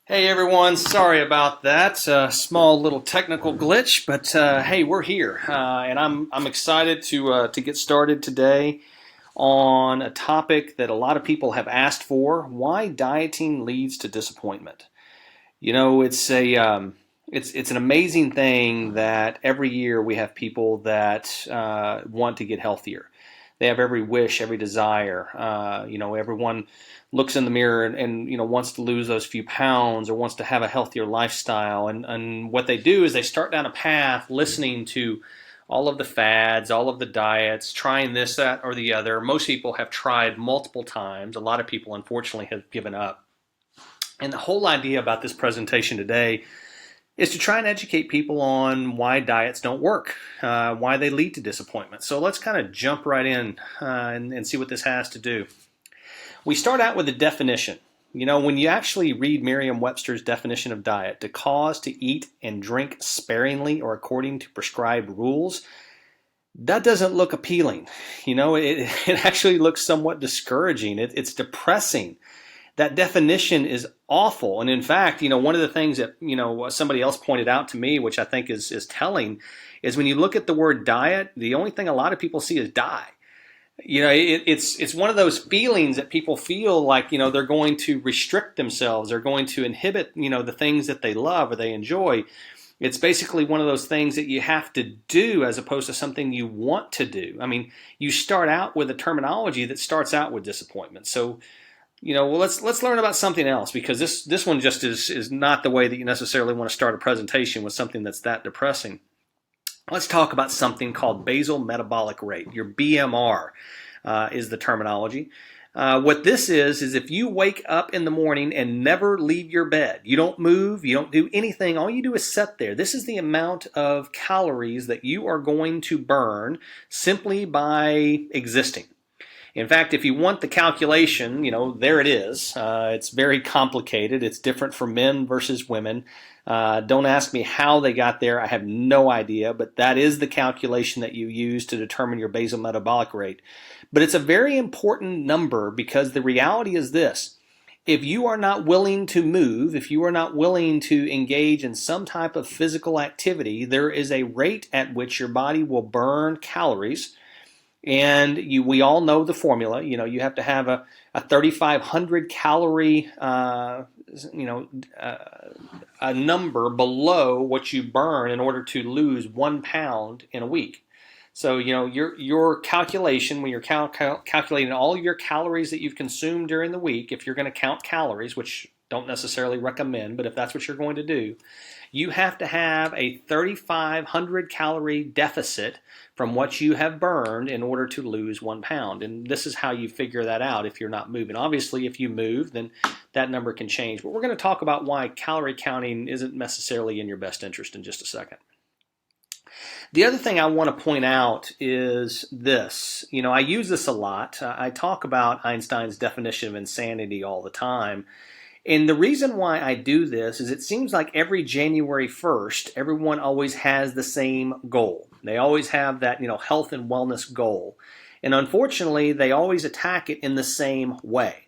Hey everyone, sorry about that. Small little technical glitch, but hey, we're here, and I'm excited to get started today on a topic that a lot of people have asked for: why dieting leads to disappointment. It's an amazing thing that every year we have people that want to get healthier. They have every wish, every desire. Everyone looks in the mirror and wants to lose those few pounds or wants to have a healthier lifestyle. And what they do is they start down a path listening to all of the fads, all of the diets, trying this, that, or the other. Most people have tried multiple times. A lot of people, unfortunately, have given up. And the whole idea about this presentation today is to try and educate people on why diets don't work, why they lead to disappointment. So let's kind of jump right in and see what this has to do. We start out with a definition. When you actually read Merriam-Webster's definition of diet, to cause to eat and drink sparingly or according to prescribed rules, that doesn't look appealing. It actually looks somewhat discouraging. It's depressing. That definition is awful. And in fact, one of the things that, somebody else pointed out to me, which I think is telling, is when you look at the word diet, the only thing a lot of people see is die. It's one of those feelings that people feel like, they're going to restrict themselves. They're going to inhibit, the things that they love or they enjoy. It's basically one of those things that you have to do as opposed to something you want to do. I mean, you start out with a terminology that starts out with disappointment. So, well, let's learn about something else, because this one just is not the way that you necessarily want to start a presentation with something that's that depressing. Let's talk about something called basal metabolic rate. Your BMR is the terminology. What this is if you wake up in the morning and never leave your bed, you don't move, you don't do anything, all you do is sit there. This is the amount of calories that you are going to burn simply by existing. In fact, if you want the calculation, there it is. It's very complicated. It's different for men versus women. Don't ask me how they got there. I have no idea, but that is the calculation that you use to determine your basal metabolic rate. But it's a very important number, because the reality is this. If you are not willing to move, if you are not willing to engage in some type of physical activity, there is a rate at which your body will burn calories. And we all know the formula. You have to have a 3,500 calorie, a number below what you burn in order to lose 1 pound in a week. So, your calculation, when you're calculating all your calories that you've consumed during the week, if you're going to count calories, which don't necessarily recommend, but if that's what you're going to do, you have to have a 3,500 calorie deficit from what you have burned in order to lose 1 pound. And this is how you figure that out if you're not moving. Obviously, if you move, then that number can change. But we're going to talk about why calorie counting isn't necessarily in your best interest in just a second. The other thing I want to point out is this. I use this a lot. I talk about Einstein's definition of insanity all the time. And the reason why I do this is it seems like every January 1st, everyone always has the same goal. They always have that, health and wellness goal. And unfortunately, they always attack it in the same way.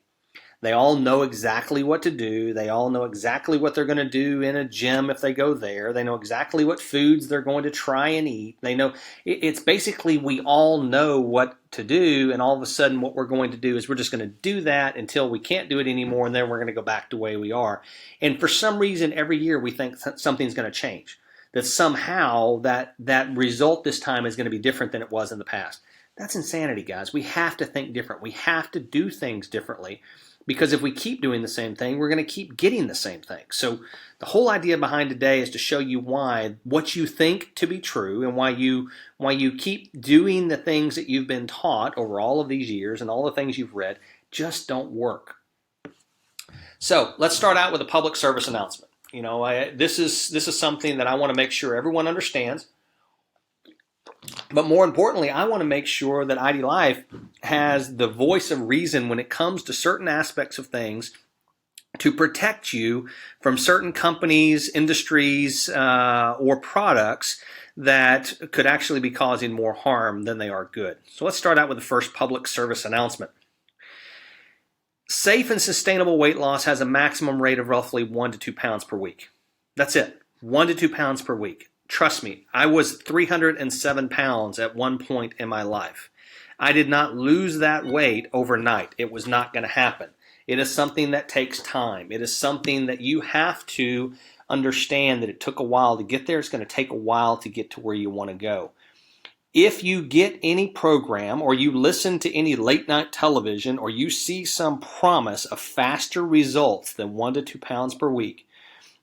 They all know exactly what to do. They all know exactly what they're going to do in a gym if they go there. They know exactly what foods they're going to try and eat. They know it's basically we all know what to do, and all of a sudden what we're going to do is we're just going to do that until we can't do it anymore, and then we're going to go back to the way we are. And for some reason, every year we think something's going to change, that somehow that result this time is going to be different than it was in the past. That's insanity, guys. We have to think different. We have to do things differently. Because if we keep doing the same thing, we're going to keep getting the same thing. So the whole idea behind today is to show you why what you think to be true and why you keep doing the things that you've been taught over all of these years and all the things you've read just don't work. So let's start out with a public service announcement. This is something that I want to make sure everyone understands. But more importantly, I want to make sure that ID Life has the voice of reason when it comes to certain aspects of things to protect you from certain companies, industries, or products that could actually be causing more harm than they are good. So let's start out with the first public service announcement. Safe and sustainable weight loss has a maximum rate of roughly 1 to 2 pounds per week. That's it. 1 to 2 pounds per week. Trust me, I was 307 pounds at one point in my life. I did not lose that weight overnight. It was not going to happen. It is something that takes time. It is something that you have to understand that it took a while to get there. It's going to take a while to get to where you want to go. If you get any program or you listen to any late night television or you see some promise of faster results than 1 to 2 pounds per week,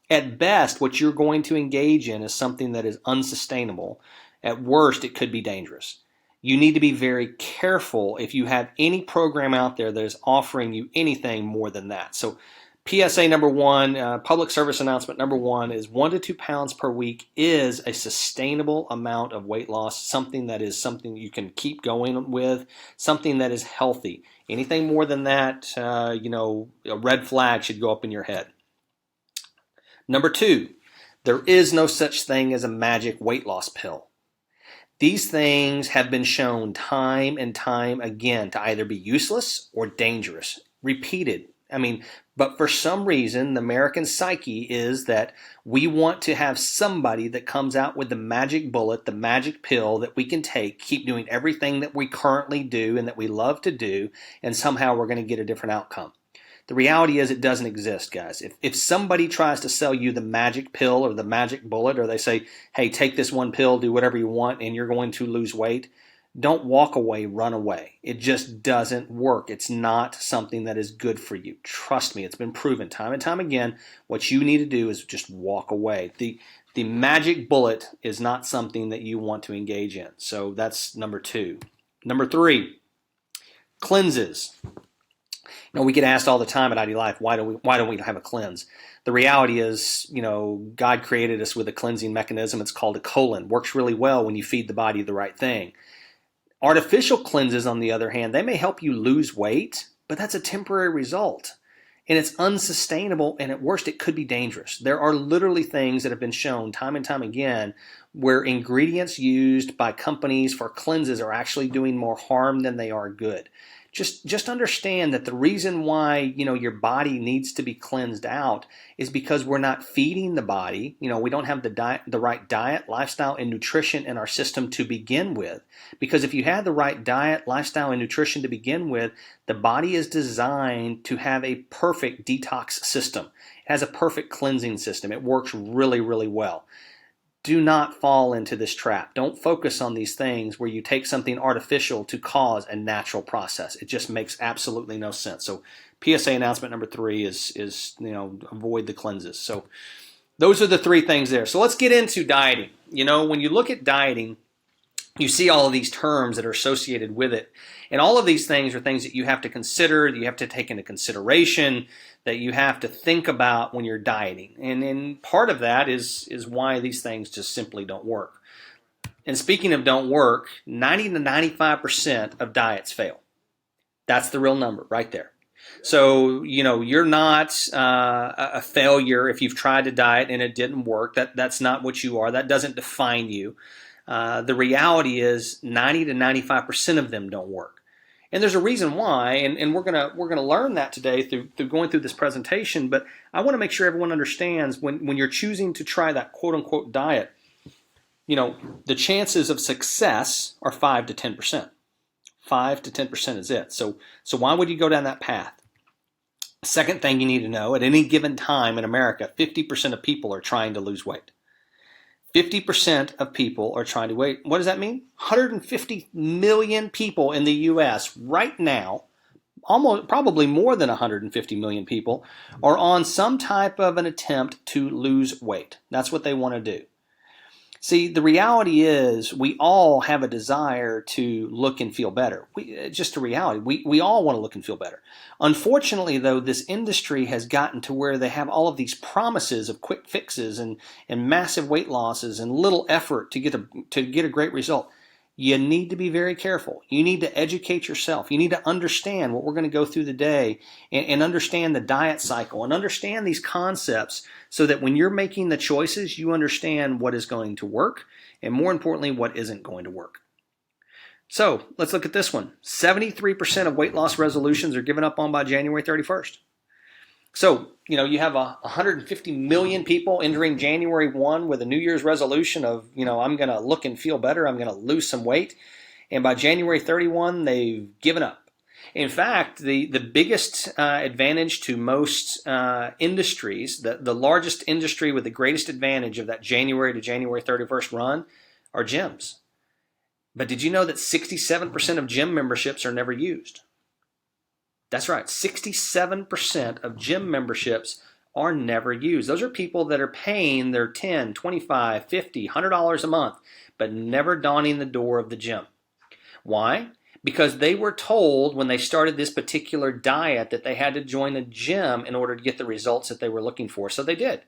at best, what you're going to engage in is something that is unsustainable. At worst, it could be dangerous. You need to be very careful if you have any program out there that is offering you anything more than that. So PSA number one, public service announcement number one is 1 to 2 pounds per week is a sustainable amount of weight loss, something you can keep going with, something that is healthy. Anything more than that, a red flag should go up in your head. Number two, there is no such thing as a magic weight loss pill. These things have been shown time and time again to either be useless or dangerous. Repeated. But for some reason, the American psyche is that we want to have somebody that comes out with the magic bullet, the magic pill that we can take, keep doing everything that we currently do and that we love to do, and somehow we're going to get a different outcome. The reality is it doesn't exist, guys. If somebody tries to sell you the magic pill or the magic bullet, or they say, hey, take this one pill, do whatever you want, and you're going to lose weight, don't walk away, run away. It just doesn't work. It's not something that is good for you. Trust me, it's been proven time and time again. What you need to do is just walk away. The magic bullet is not something that you want to engage in. So that's number two. Number three, cleanses. We get asked all the time at ID Life, why don't we have a cleanse? The reality is, God created us with a cleansing mechanism. It's called a colon. Works really well when you feed the body the right thing. Artificial cleanses, on the other hand, they may help you lose weight, but that's a temporary result. And it's unsustainable, and at worst, it could be dangerous. There are literally things that have been shown time and time again where ingredients used by companies for cleanses are actually doing more harm than they are good. Just understand that the reason why your body needs to be cleansed out is because we're not feeding the body. We don't have the right diet, lifestyle, and nutrition in our system to begin with. Because if you had the right diet, lifestyle, and nutrition to begin with, the body is designed to have a perfect detox system. It has a perfect cleansing system. It works really, really well. Do not fall into this trap. Don't focus on these things where you take something artificial to cause a natural process. It just makes absolutely no sense. So PSA announcement number three is avoid the cleanses. So those are the three things there. So let's get into dieting. When you look at dieting, you see all of these terms that are associated with it. And all of these things are things that you have to consider, that you have to take into consideration, that you have to think about when you're dieting. And part of that is why these things just simply don't work. And speaking of don't work, 90 to 95% of diets fail. That's the real number right there. So, you're not a failure if you've tried to diet and it didn't work. That's not what you are. That doesn't define you. The reality is 90 to 95% of them don't work. And there's a reason why, and we're gonna learn that today through going through this presentation, but I want to make sure everyone understands when you're choosing to try that quote-unquote diet, the chances of success are 5 to 10%. 5 to 10% is it. So why would you go down that path? Second thing you need to know, at any given time in America, 50% of people are trying to lose weight. 50% of people are trying to wait. What does that mean? 150 million people in the U.S. right now, probably more than 150 million people, are on some type of an attempt to lose weight. That's what they want to do. See, the reality is we all have a desire to look and feel better. Just a reality. We all want to look and feel better. Unfortunately, though, this industry has gotten to where they have all of these promises of quick fixes and massive weight losses and little effort to get a great result. You need to be very careful. You need to educate yourself. You need to understand what we're going to go through today and understand the diet cycle and understand these concepts so that when you're making the choices, you understand what is going to work and, more importantly, what isn't going to work. So let's look at this one. 73% of weight loss resolutions are given up on by January 31st. So, you have 150 million people entering January 1 with a New Year's resolution of, I'm going to look and feel better. I'm going to lose some weight. And by January 31, they've given up. In fact, the biggest advantage to most industries, the largest industry with the greatest advantage of that January to January 31st run are gyms. But did you know that 67% of gym memberships are never used? That's right, 67% of gym memberships are never used. Those are people that are paying their $10, $25, $50, $100 a month, but never donning the door of the gym. Why? Because they were told when they started this particular diet that they had to join a gym in order to get the results that they were looking for. So they did.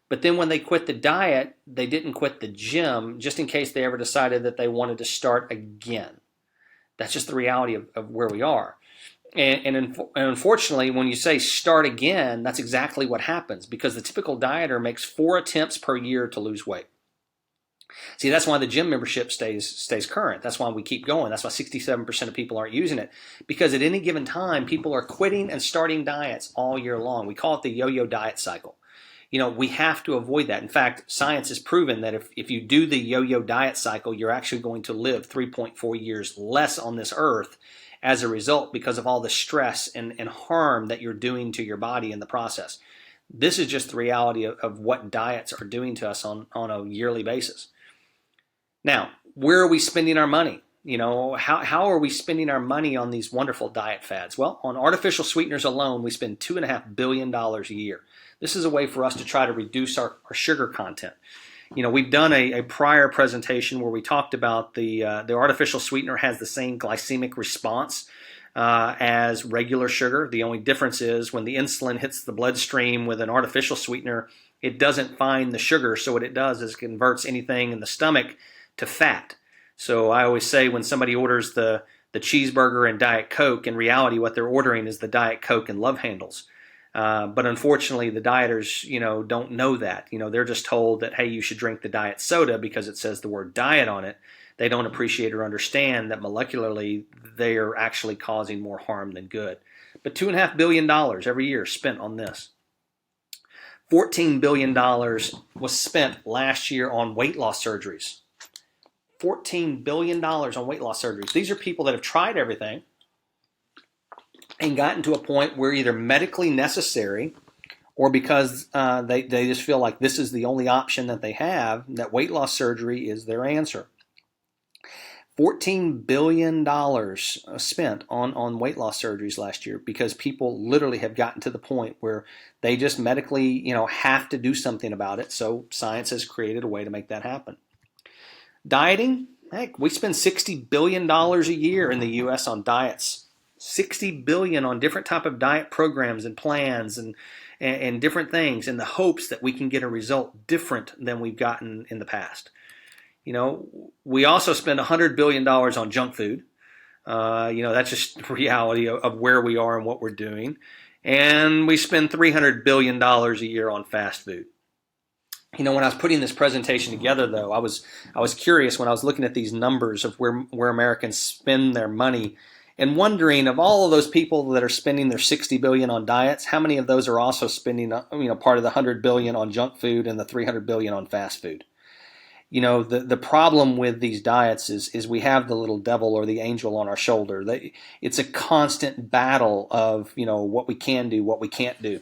But then when they quit the diet, they didn't quit the gym just in case they ever decided that they wanted to start again. That's just the reality of where we are. And unfortunately, when you say start again, that's exactly what happens because the typical dieter makes 4 attempts per year to lose weight. See, that's why the gym membership stays current. That's why we keep going. That's why 67% of people aren't using it. Because at any given time, people are quitting and starting diets all year long. We call it the yo-yo diet cycle. We have to avoid that. In fact, science has proven that if you do the yo-yo diet cycle, you're actually going to live 3.4 years less on this earth as a result because of all the stress and harm that you're doing to your body in the process. This is just the reality of what diets are doing to us on a yearly basis. Now, where are we spending our money? How are we spending our money on these wonderful diet fads? Well, on artificial sweeteners alone, we spend $2.5 billion a year. This is a way for us to try to reduce our sugar content. We've done a prior presentation where we talked about the artificial sweetener has the same glycemic response as regular sugar. The only difference is when the insulin hits the bloodstream with an artificial sweetener, it doesn't find the sugar. So what it does is it converts anything in the stomach to fat. So I always say when somebody orders the cheeseburger and Diet Coke, in reality what they're ordering is the Diet Coke and love handles. But unfortunately, the dieters, don't know that. They're just told that, hey, you should drink the diet soda because it says the word diet on it. They don't appreciate or understand that molecularly they are actually causing more harm than good. But $2.5 billion every year spent on this. $14 billion was spent last year on weight loss surgeries. $14 billion on weight loss surgeries. These are people that have tried everything and gotten to a point where either medically necessary or because they just feel like this is the only option that they have, that weight loss surgery is their answer. $14 billion spent on weight loss surgeries last year because people literally have gotten to the point where they just medically, have to do something about it. So science has created a way to make that happen. Dieting, heck, we spend $60 billion a year in the U.S. on diets. $60 billion on different type of diet programs and plans and different things in the hopes that we can get a result different than we've gotten in the past. We also spend $100 billion on junk food. That's just the reality of where we are and what we're doing. And we spend $300 billion a year on fast food. When I was putting this presentation together, though, I was curious when I was looking at these numbers of where Americans spend their money and wondering of all of those people that are spending their $60 billion on diets, how many of those are also spending, part of the $100 billion on junk food and the $300 billion on fast food. The problem with these diets is we have the little devil or the angel on our shoulder. It's a constant battle of, what we can do, what we can't do.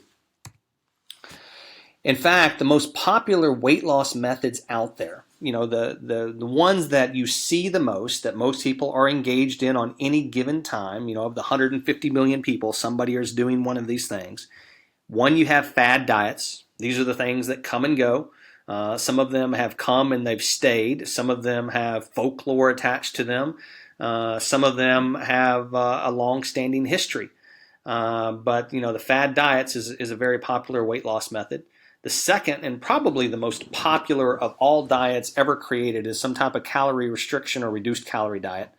In fact, the most popular weight loss methods out there, the ones that you see the most, that most people are engaged in on any given time, of the 150 million people, somebody is doing one of these things. One, you have fad diets. These are the things that come and go. Some of them have come and they've stayed. Some of them have folklore attached to them. Some of them have a long-standing history. But the fad diets is a very popular weight loss method. The second, and probably the most popular of all diets ever created, is some type of calorie restriction or reduced calorie diet.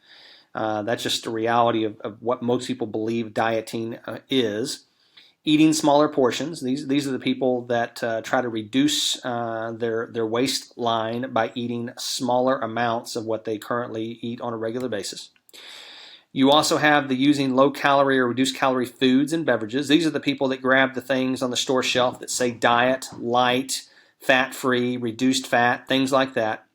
That's just the reality of what most people believe dieting is. Eating smaller portions. These are the people that try to reduce their waistline by eating smaller amounts of what they currently eat on a regular basis. You also have the using low calorie or reduced calorie foods and beverages. These are the people that grab the things on the store shelf that say diet, light, fat free, reduced fat, things like that.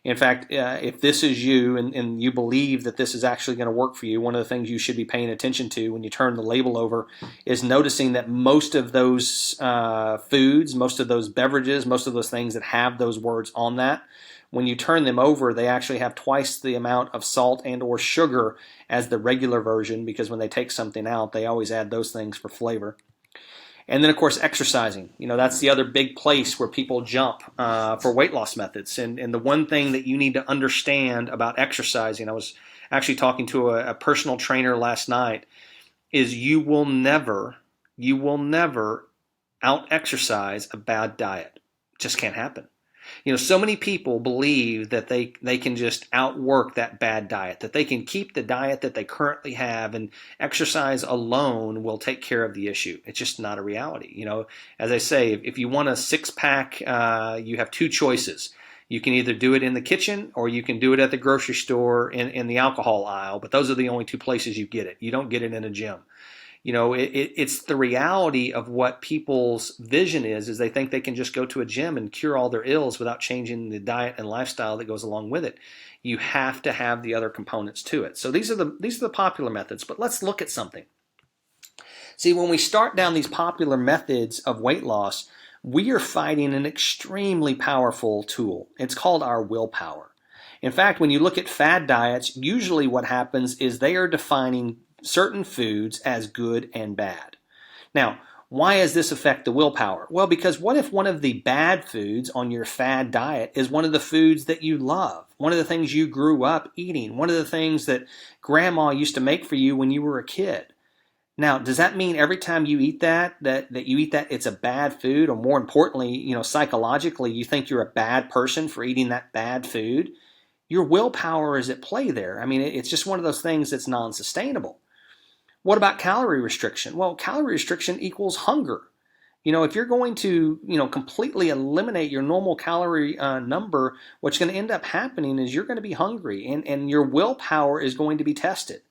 In fact, if this is you and you believe that this is actually going to work for you, one of the things you should be paying attention to when you turn the label over is noticing that most of those foods, most of those beverages, most of those things that have those words on that, when you turn them over, they actually have twice the amount of salt and or sugar as the regular version, because when they take something out, they always add those things for flavor. And then, of course, exercising. That's the other big place where people jump for weight loss methods. And the one thing that you need to understand about exercising, I was actually talking to a personal trainer last night, is you will never out-exercise a bad diet. It just can't happen. So many people believe that they can just outwork that bad diet, that they can keep the diet that they currently have, and exercise alone will take care of the issue. It's just not a reality. As I say, if you want a six-pack, you have two choices. You can either do it in the kitchen or you can do it at the grocery store in the alcohol aisle, but those are the only two places you get it. You don't get it in a gym. It's the reality of what people's vision is they think they can just go to a gym and cure all their ills without changing the diet and lifestyle that goes along with it. You have to have the other components to it. So these are the popular methods, but let's look at something. See, when we start down these popular methods of weight loss, we are fighting an extremely powerful tool. It's called our willpower. In fact, when you look at fad diets, usually what happens is they are defining certain foods as good and bad. Now, why does this affect the willpower? Well, because what if one of the bad foods on your fad diet is one of the foods that you love, one of the things you grew up eating, one of the things that grandma used to make for you when you were a kid? Now, does that mean every time you eat that you eat that it's a bad food, or more importantly, psychologically you think you're a bad person for eating that bad food? Your willpower is at play there. I mean, it's just one of those things that's non-sustainable. What about calorie restriction? Well, calorie restriction equals hunger. If you're going to, completely eliminate your normal calorie number, what's going to end up happening is you're going to be hungry, and your willpower is going to be tested.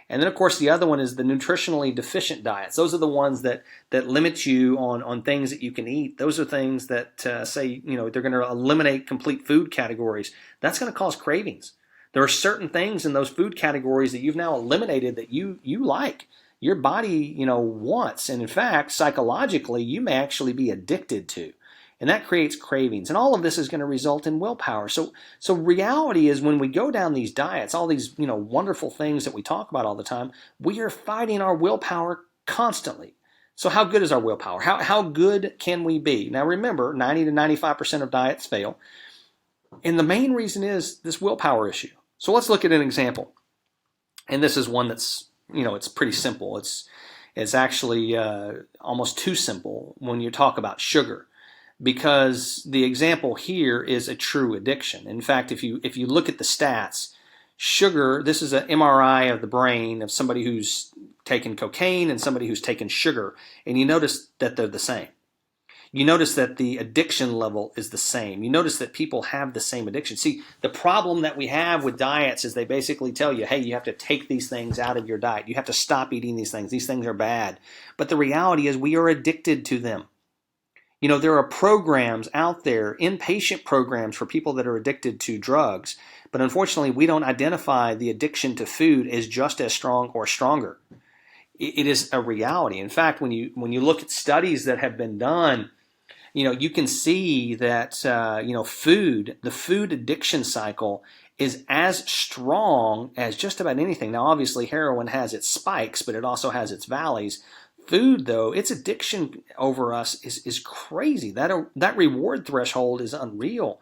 And then, of course, the other one is the nutritionally deficient diets. Those are the ones that limit you on things that you can eat. Those are things that say, they're going to eliminate complete food categories. That's going to cause cravings. There are certain things in those food categories that you've now eliminated that you like. Your body, wants. And in fact, psychologically, you may actually be addicted to. And that creates cravings. And all of this is going to result in willpower. So reality is when we go down these diets, all these, wonderful things that we talk about all the time, we are fighting our willpower constantly. So how good is our willpower? How good can we be? Now remember, 90 to 95% of diets fail. And the main reason is this willpower issue. So let's look at an example. And this is one that's, it's pretty simple. It's actually almost too simple when you talk about sugar, because the example here is a true addiction. In fact, if you look at the stats, sugar, this is an MRI of the brain of somebody who's taken cocaine and somebody who's taken sugar, and you notice that they're the same. You notice that the addiction level is the same. You notice that people have the same addiction. See, the problem that we have with diets is they basically tell you, hey, you have to take these things out of your diet. You have to stop eating these things. These things are bad. But the reality is we are addicted to them. There are programs out there, inpatient programs for people that are addicted to drugs. But unfortunately, we don't identify the addiction to food as just as strong or stronger. It is a reality. In fact, when you look at studies that have been done, you can see that, the food addiction cycle is as strong as just about anything. Now, obviously, heroin has its spikes, but it also has its valleys. Food, though, its addiction over us is crazy. That reward threshold is unreal.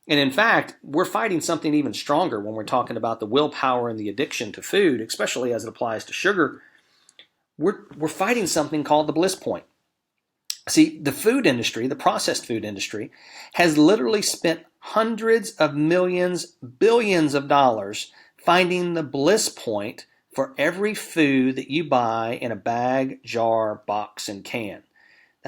And in fact, we're fighting something even stronger when we're talking about the willpower and the addiction to food, especially as it applies to sugar. We're fighting something called the bliss point. See, the food industry, the processed food industry, has literally spent hundreds of millions, billions of dollars finding the bliss point for every food that you buy in a bag, jar, box, and can.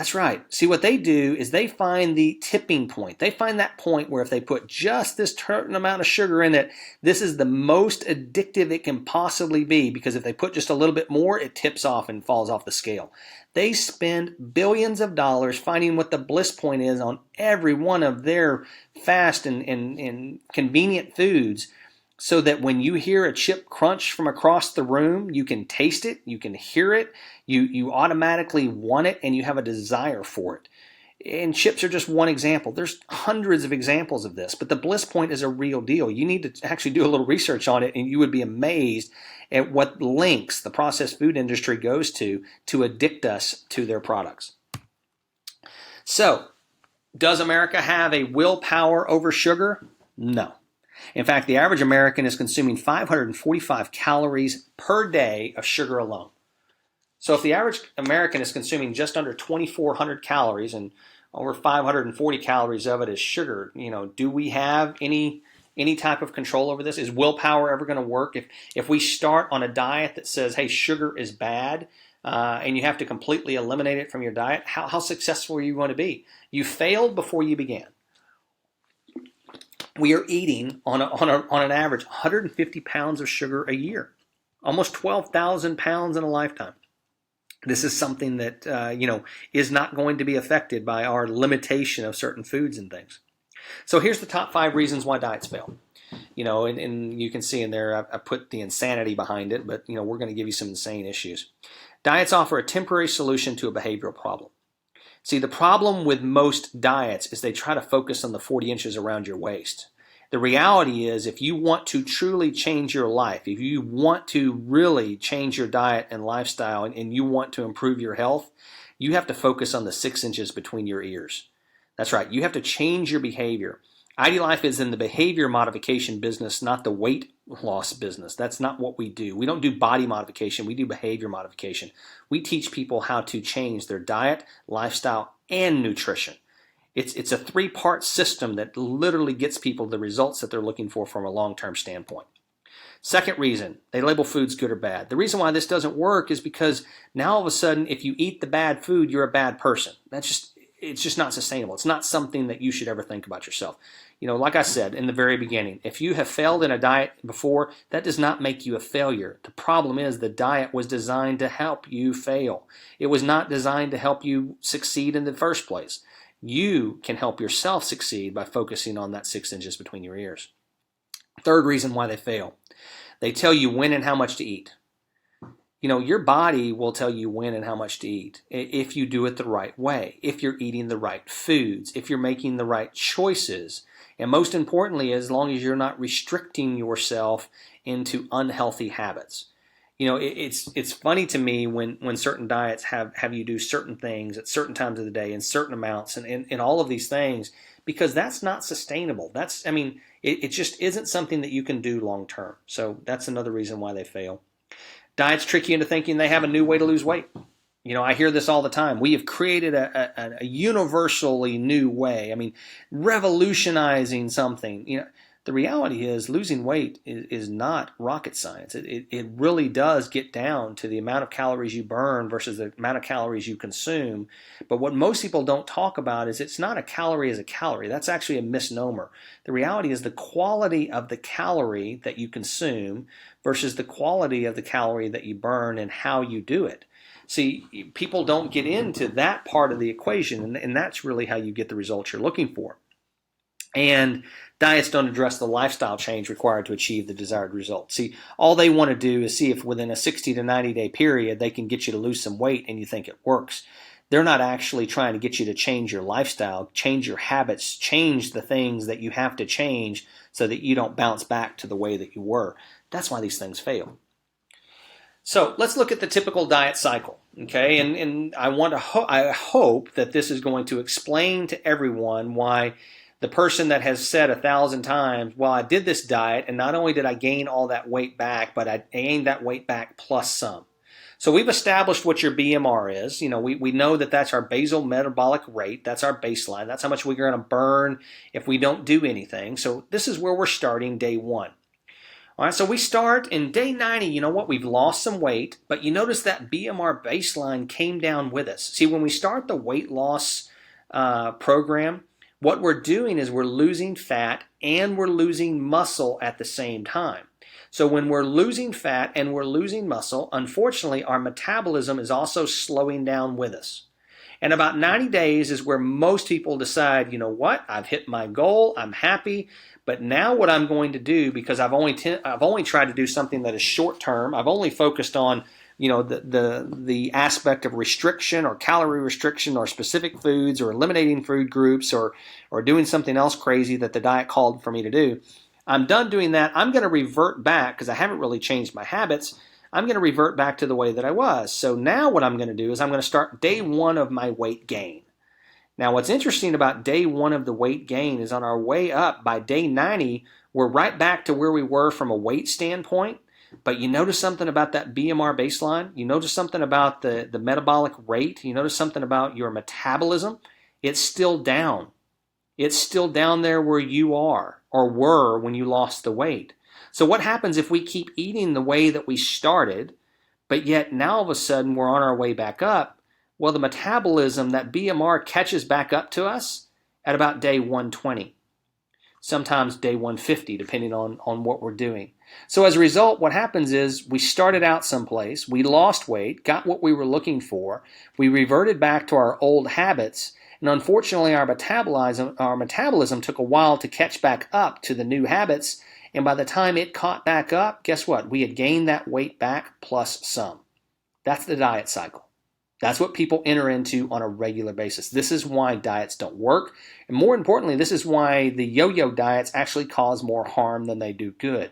That's right. See, what they do is they find the tipping point. They find that point where if they put just this certain amount of sugar in it, this is the most addictive it can possibly be, because if they put just a little bit more, it tips off and falls off the scale. They spend billions of dollars finding what the bliss point is on every one of their fast and convenient foods, so that when you hear a chip crunch from across the room, you can taste it, you can hear it, you automatically want it, and you have a desire for it. And chips are just one example. There's hundreds of examples of this, but the bliss point is a real deal. You need to actually do a little research on it, and you would be amazed at what lengths the processed food industry goes to addict us to their products. So, does America have a willpower over sugar? No. In fact, the average American is consuming 545 calories per day of sugar alone. So if the average American is consuming just under 2,400 calories and over 540 calories of it is sugar, do we have any type of control over this? Is willpower ever going to work? If we start on a diet that says, hey, sugar is bad, and you have to completely eliminate it from your diet, how successful are you going to be? You failed before you began. We are eating on an average 150 pounds of sugar a year, almost 12,000 pounds in a lifetime. This is something that is not going to be affected by our limitation of certain foods and things. So here's the top 5 reasons why diets fail. And you can see in there I put the insanity behind it, but we're going to give you some insane issues. Diets offer a temporary solution to a behavioral problem. See, the problem with most diets is they try to focus on the 40 inches around your waist. The reality is, if you want to truly change your life, if you want to really change your diet and lifestyle, and you want to improve your health, you have to focus on the 6 inches between your ears. That's right. You have to change your behavior. IdeaLife is in the behavior modification business, not the weight loss business. That's not what we do. We don't do body modification. We do behavior modification. We teach people how to change their diet, lifestyle, and nutrition. It's a 3-part system that literally gets people the results that they're looking for from a long-term standpoint. Second reason, they label foods good or bad. The reason why this doesn't work is because now all of a sudden, if you eat the bad food, you're a bad person. It's just not sustainable. It's not something that you should ever think about yourself. Like I said in the very beginning, if you have failed in a diet before, that does not make you a failure. The problem is the diet was designed to help you fail. It was not designed to help you succeed in the first place. You can help yourself succeed by focusing on that 6 inches between your ears. Third reason why they fail. They tell you when and how much to eat. Your body will tell you when and how much to eat if you do it the right way, if you're eating the right foods, if you're making the right choices, and most importantly, as long as you're not restricting yourself into unhealthy habits. It's funny to me when certain diets have you do certain things at certain times of the day in certain amounts and all of these things, because that's not sustainable. It just isn't something that you can do long term. So that's another reason why they fail. Diets trick you into thinking they have a new way to lose weight. I hear this all the time. We have created a universally new way. Revolutionizing something. The reality is losing weight is not rocket science. It really does get down to the amount of calories you burn versus the amount of calories you consume. But what most people don't talk about is it's not a calorie as a calorie. That's actually a misnomer. The reality is the quality of the calorie that you consume versus the quality of the calorie that you burn and how you do it. See, people don't get into that part of the equation, and that's really how you get the results you're looking for. And diets don't address the lifestyle change required to achieve the desired result. See, all they want to do is see if within a 60 to 90 day period they can get you to lose some weight and you think it works. They're not actually trying to get you to change your lifestyle, change your habits, change the things that you have to change so that you don't bounce back to the way that you were. That's why these things fail. So let's look at the typical diet cycle, okay? And I hope that this is going to explain to everyone why the person that has said 1,000 times, well, I did this diet, and not only did I gain all that weight back, but I gained that weight back plus some. So we've established what your BMR is. We know that that's our basal metabolic rate. That's our baseline. That's how much we're going to burn if we don't do anything. So this is where we're starting day one. All right, so we start in day 90. You know what? We've lost some weight, but you notice that BMR baseline came down with us. See, when we start the weight loss program, what we're doing is we're losing fat and we're losing muscle at the same time. So when we're losing fat and we're losing muscle, unfortunately, our metabolism is also slowing down with us. And about 90 days is where most people decide, you know what, I've hit my goal, I'm happy, but now what I'm going to do, because I've only tried to do something that is short term, I've only focused on, you know, the aspect of restriction or calorie restriction or specific foods or eliminating food groups or doing something else crazy that the diet called for me to do. I'm done doing that. I'm going to revert back because I haven't really changed my habits. I'm going to revert back to the way that I was. So now what I'm going to do is I'm going to start day 1 of my weight gain. Now what's interesting about day 1 of the weight gain is on our way up by day 90, we're right back to where we were from a weight standpoint. But you notice something about that BMR baseline? You notice something about the metabolic rate? You notice something about your metabolism? It's still down. It's still down there where you are or were when you lost the weight. So what happens if we keep eating the way that we started, but yet now all of a sudden we're on our way back up? Well, the metabolism, that BMR catches back up to us at about day 120, sometimes day 150, depending on what we're doing. So as a result, what happens is we started out someplace, we lost weight, got what we were looking for, we reverted back to our old habits, and unfortunately our metabolism took a while to catch back up to the new habits. And by the time it caught back up, guess what? We had gained that weight back plus some. That's the diet cycle. That's what people enter into on a regular basis. This is why diets don't work. And more importantly, this is why the yo-yo diets actually cause more harm than they do good.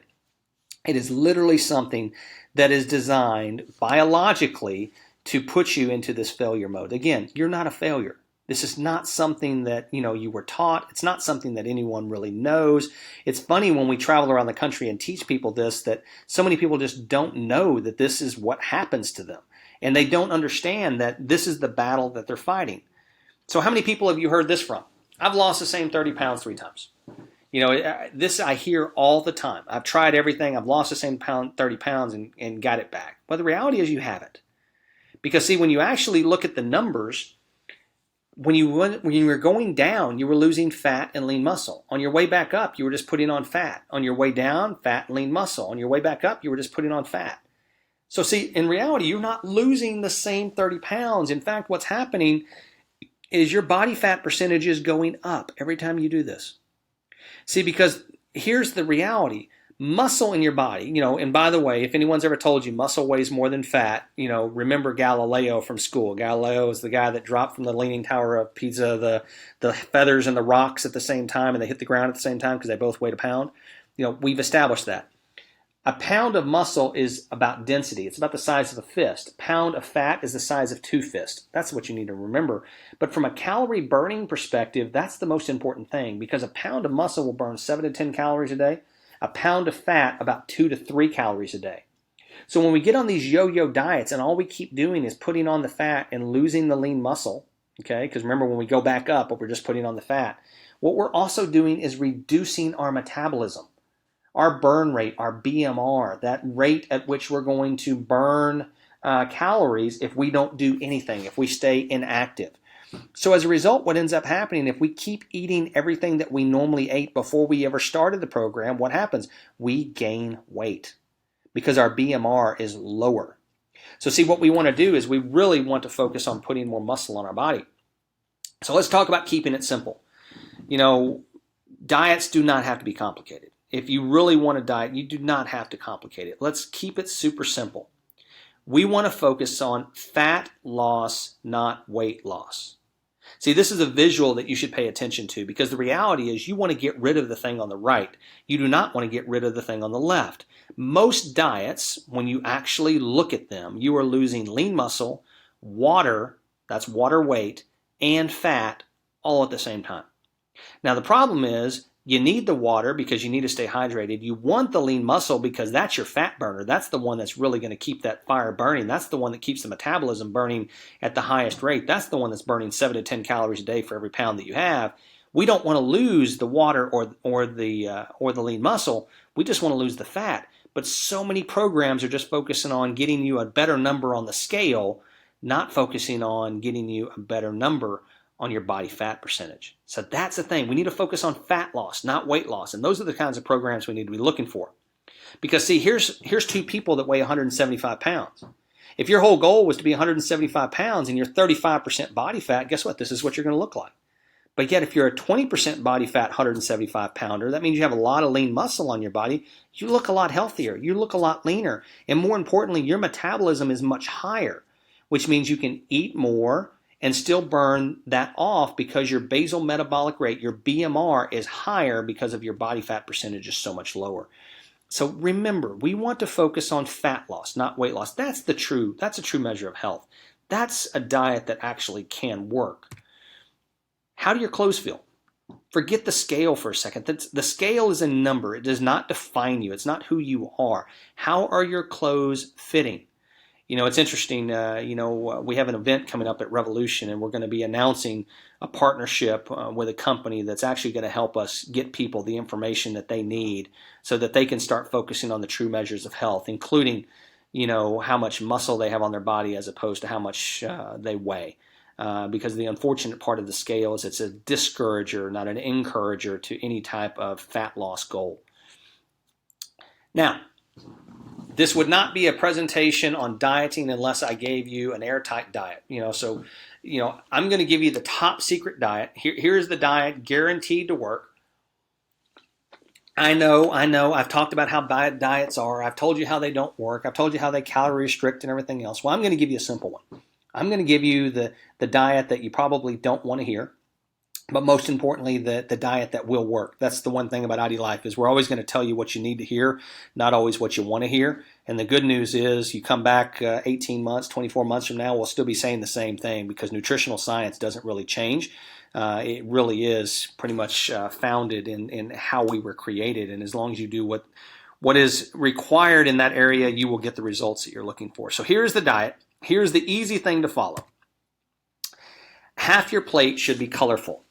It is literally something that is designed biologically to put you into this failure mode. Again, you're not a failure. This is not something that, you know, you were taught. It's not something that anyone really knows. It's funny when we travel around the country and teach people this, that so many people just don't know that this is what happens to them. And they don't understand that this is the battle that they're fighting. So how many people have you heard this from? I've lost the same 30 pounds 3 times. You know, this I hear all the time. I've tried everything. I've lost the same 30 pounds and got it back. Well, the reality is you haven't. Because see, when you actually look at the numbers, when you were going down, you were losing fat and lean muscle. On your way back up, you were just putting on fat. On your way down, fat and lean muscle. On your way back up, you were just putting on fat. So see, in reality, you're not losing the same 30 pounds. In fact, what's happening is your body fat percentage is going up every time you do this. See, because here's the reality. Muscle in your body, you know, and by the way, if anyone's ever told you muscle weighs more than fat, you know, remember Galileo from school. Galileo is the guy that dropped from the Leaning Tower of Pisa the feathers and the rocks at the same time, and they hit the ground at the same time because they both weighed a pound. You know, we've established that. A pound of muscle is about density. It's about the size of a fist. A pound of fat is the size of 2 fists. That's what you need to remember. But from a calorie burning perspective, that's the most important thing, because a pound of muscle will burn 7 to 10 calories a day. A pound of fat, about 2 to 3 calories a day. So when we get on these yo-yo diets and all we keep doing is putting on the fat and losing the lean muscle, okay, because remember when we go back up, we're just putting on the fat, what we're also doing is reducing our metabolism, our burn rate, our BMR, that rate at which we're going to burn calories if we don't do anything, if we stay inactive. So as a result, what ends up happening, if we keep eating everything that we normally ate before we ever started the program, what happens? We gain weight because our BMR is lower. So see, what we want to do is we really want to focus on putting more muscle on our body. So let's talk about keeping it simple. You know, diets do not have to be complicated. If you really want to diet, you do not have to complicate it. Let's keep it super simple. We want to focus on fat loss, not weight loss. See, this is a visual that you should pay attention to, because the reality is you want to get rid of the thing on the right. You do not want to get rid of the thing on the left. Most diets, when you actually look at them, you are losing lean muscle, water, that's water weight, and fat all at the same time. Now, the problem is you need the water because you need to stay hydrated. You want the lean muscle because that's your fat burner. That's the one that's really going to keep that fire burning. That's the one that keeps the metabolism burning at the highest rate. That's the one that's burning 7 to 10 calories a day for every pound that you have. We don't want to lose the water or the lean muscle. We just want to lose the fat. But so many programs are just focusing on getting you a better number on the scale, not focusing on getting you a better number on your body fat percentage. So that's the thing. We need to focus on fat loss, not weight loss. And those are the kinds of programs we need to be looking for. Because see, here's two people that weigh 175 pounds. If your whole goal was to be 175 pounds and you're 35% body fat, guess what? This is what you're going to look like. But yet if you're a 20% body fat 175 pounder, that means you have a lot of lean muscle on your body. You look a lot healthier. You look a lot leaner. And more importantly, your metabolism is much higher, which means you can eat more and still burn that off because your basal metabolic rate, your BMR, is higher because of your body fat percentage is so much lower. So remember, we want to focus on fat loss, not weight loss. That's a true measure of health. That's a diet that actually can work. How do your clothes feel? Forget the scale for a second. The scale is a number. It does not define you. It's not who you are. How are your clothes fitting? You know, it's interesting, we have an event coming up at Revolution, and we're going to be announcing a partnership with a company that's actually going to help us get people the information that they need so that they can start focusing on the true measures of health, including, how much muscle they have on their body as opposed to how much they weigh. Because the unfortunate part of the scale is it's a discourager, not an encourager to any type of fat loss goal. Now, this would not be a presentation on dieting unless I gave you an airtight diet. I'm going to give you the top secret diet. Here's the diet guaranteed to work. I know. I've talked about how bad diets are. I've told you how they don't work. I've told you how they calorie restrict and everything else. Well, I'm going to give you a simple one. I'm going to give you the diet that you probably don't want to hear, but most importantly, the diet that will work. That's the one thing about IDLife is we're always going to tell you what you need to hear, not always what you want to hear. And the good news is you come back 18 months, 24 months from now, we'll still be saying the same thing because nutritional science doesn't really change. It really is pretty much founded in how we were created. And as long as you do what is required in that area, you will get the results that you're looking for. So here's the diet. Here's the easy thing to follow. Half your plate should be colorful.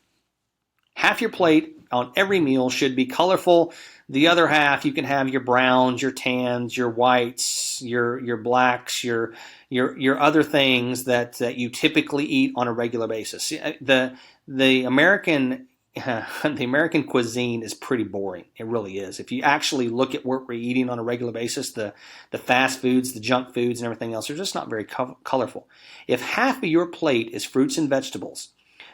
Half your plate on every meal should be colorful. The other half, you can have your browns, your tans, your whites, your blacks, your other things that you typically eat on a regular basis. The American cuisine is pretty boring. It really is. If you actually look at what we're eating on a regular basis, the fast foods, the junk foods, and everything else, they're just not very colorful. If half of your plate is fruits and vegetables,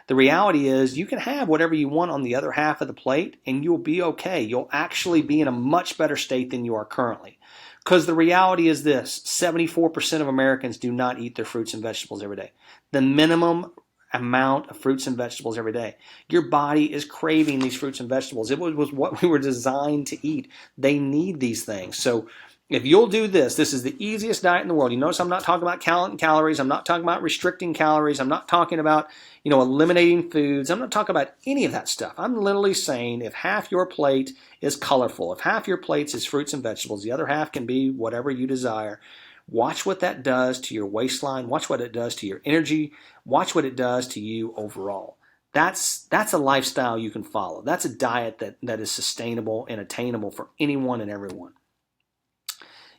the reality is you can have whatever you want on the other half of the plate and you'll be okay. You'll actually be in a much better state than you are currently. Because the reality is this, 74% of Americans do not eat their fruits and vegetables every day. The minimum amount of fruits and vegetables every day. Your body is craving these fruits and vegetables. It was what we were designed to eat. They need these things. So if you'll do this is the easiest diet in the world. You notice I'm not talking about counting calories. I'm not talking about restricting calories. I'm not talking about, eliminating foods. I'm not talking about any of that stuff. I'm literally saying if half your plate is colorful, if half your plate is fruits and vegetables, the other half can be whatever you desire. Watch what that does to your waistline. Watch what it does to your energy. Watch what it does to you overall. That's a lifestyle you can follow. That's a diet that is sustainable and attainable for anyone and everyone.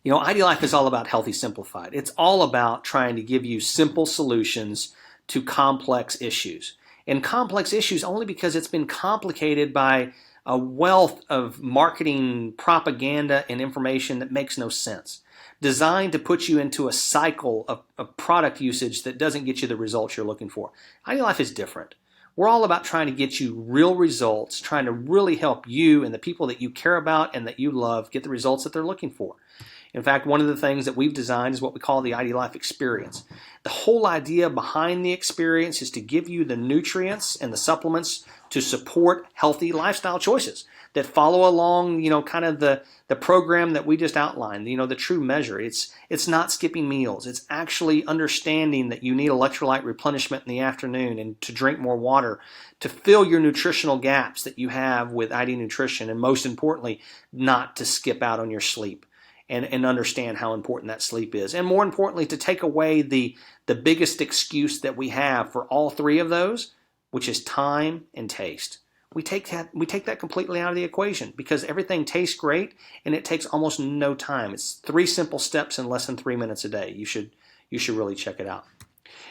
IDLife is all about Healthy Simplified. It's all about trying to give you simple solutions to complex issues. And complex issues only because it's been complicated by a wealth of marketing propaganda and information that makes no sense, designed to put you into a cycle of product usage that doesn't get you the results you're looking for. IDLife is different. We're all about trying to get you real results, trying to really help you and the people that you care about and that you love get the results that they're looking for. In fact, one of the things that we've designed is what we call the IDLife experience. The whole idea behind the experience is to give you the nutrients and the supplements to support healthy lifestyle choices that follow along, kind of the program that we just outlined, the true measure. It's not skipping meals. It's actually understanding that you need electrolyte replenishment in the afternoon and to drink more water to fill your nutritional gaps that you have with ID Nutrition, and most importantly, not to skip out on your sleep. And understand how important that sleep is. And more importantly, to take away the biggest excuse that we have for all three of those, which is time and taste. we take that completely out of the equation because everything tastes great and it takes almost no time. It's 3 simple steps in less than 3 minutes a day. You should really check it out.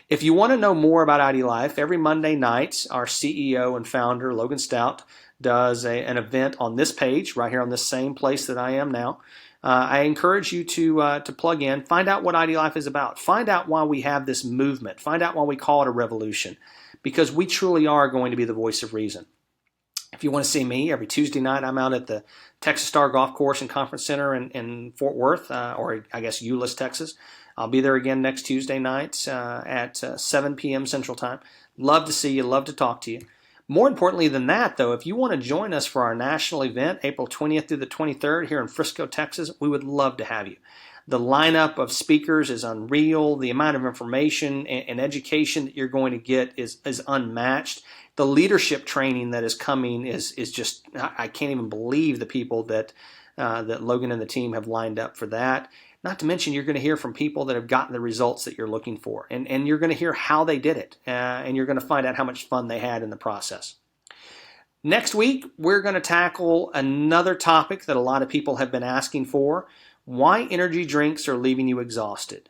If you want to know more about IDLife, every Monday night, our CEO and founder, Logan Stout, does an event on this page, right here on this same place that I am now. I encourage you to plug in, find out what IDLife is about, find out why we have this movement, find out why we call it a revolution, because we truly are going to be the voice of reason. If you want to see me, every Tuesday night I'm out at the Texas Star Golf Course and Conference Center in Fort Worth, or I guess Euless, Texas. I'll be there again next Tuesday night at 7 p.m. Central Time. Love to see you, love to talk to you. More importantly than that, though, if you want to join us for our national event, April 20th through the 23rd here in Frisco, Texas, we would love to have you. The lineup of speakers is unreal. The amount of information and education that you're going to get is unmatched. The leadership training that is coming is just, I can't even believe the people that Logan and the team have lined up for that. Not to mention, you're going to hear from people that have gotten the results that you're looking for, and you're going to hear how they did it, and you're going to find out how much fun they had in the process. Next week, we're going to tackle another topic that a lot of people have been asking for: why energy drinks are leaving you exhausted.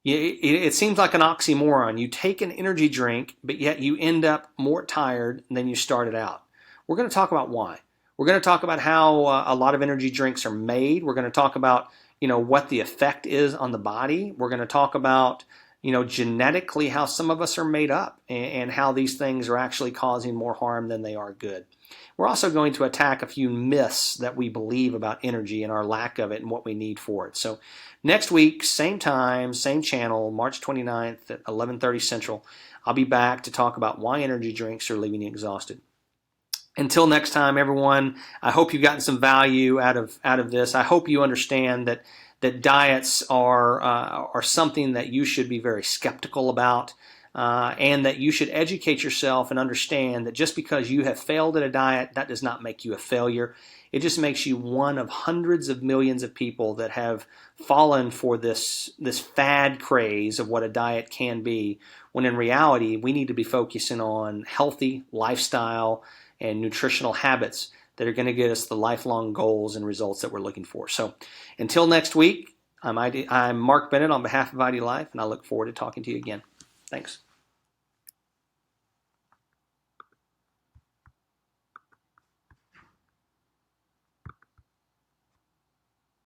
It seems like an oxymoron. You take an energy drink, but yet you end up more tired than you started out. We're going to talk about why. We're going to talk about how a lot of energy drinks are made. We're going to talk about what the effect is on the body. We're going to talk about genetically how some of us are made up and how these things are actually causing more harm than they are good. We're also going to attack a few myths that we believe about energy and our lack of it and what we need for it. So next week, same time, same channel, March 29th at 11:30 Central, I'll be back to talk about why energy drinks are leaving you exhausted. Until next time, everyone, I hope you've gotten some value out of this. I hope you understand that diets are something that you should be very skeptical about, and that you should educate yourself and understand that just because you have failed at a diet, that does not make you a failure. It just makes you one of hundreds of millions of people that have fallen for this fad craze of what a diet can be, when in reality, we need to be focusing on healthy lifestyle and nutritional habits that are going to get us the lifelong goals and results that we're looking for. So until next week, I'm Mark Bennett on behalf of IDLife, and I look forward to talking to you again. Thanks.